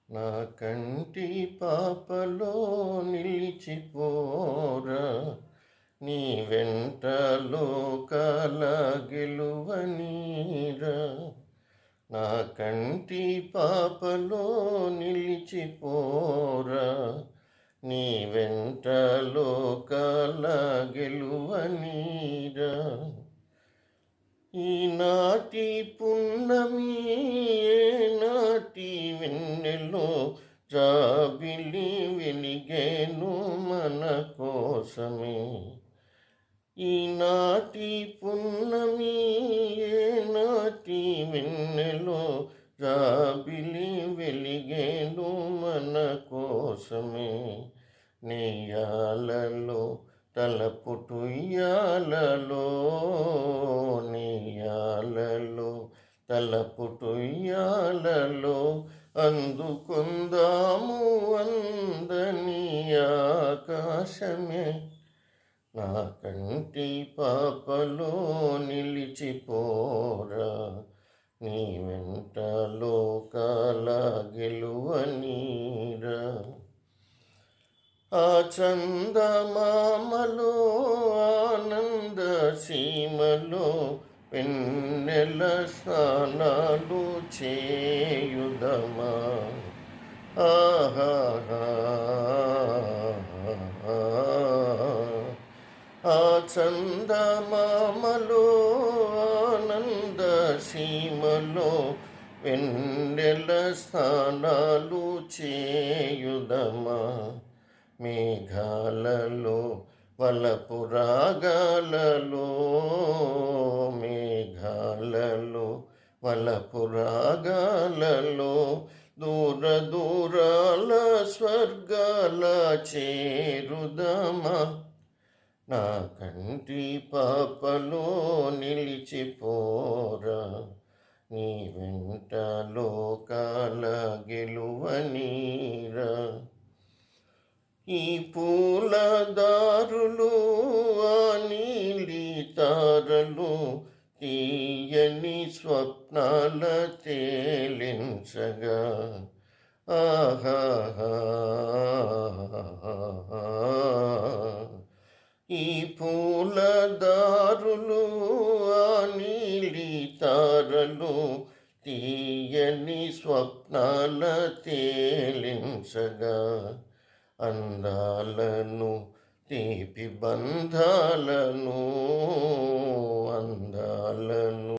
నా కంటి పాపలో నిలిచిపోరా, నీ వెంట లోకాల గెలువనీరా. నా కంటి పాపలో నిలిచిపోరా, నీ వెంట లోకాల గెలువనీరా. ఈనాటి పున్నమి ఏనాటి వెన్నెలో జాబిలి వెలిగేను మన కోసమే. ఈనాటి పున్నమి ఏనాటి వెన్నెలో జాబిలి వెలిగేను మన కోసమే. నెయ్యాలలో తలపుటుయ్యాలలో, నెయ్యాలలో తలపుటుయ్యాలలో అందుకుందాము అందని ఆకాశమే. నా కంటి పాపలో నిలిచిపోరా, నీ వెంట లోకాల గెలువనీరా. ఆ చందమామలో ఆనంద సీమలో వెన్నెల స్నానాలు చేయుదమా. ఆహా, ఆ చందమామలో ఆనంద సీమలో వెన్నెల స్నానాలు చేయుదమా. మేఘాలలో వలపు రాగాలలో, మేఘాలలో వలపు రాగాలలో దూర దూరాల స్వర్గాల చేరుదమా. నా కంటి పాపలో నిలిచిపోరా, నీ వెంట లోకాల గెలువనీరా. ఈ పూలదారులు ఆ నీలి తారలు తీయని స్వప్నాల తేలించగా. ఆహా, ఈ పూలదారులు ఆ నీలి తారలు తీయని స్వప్నాల తేలించగా. అందాలను తీపి బంధాలను, అందాలను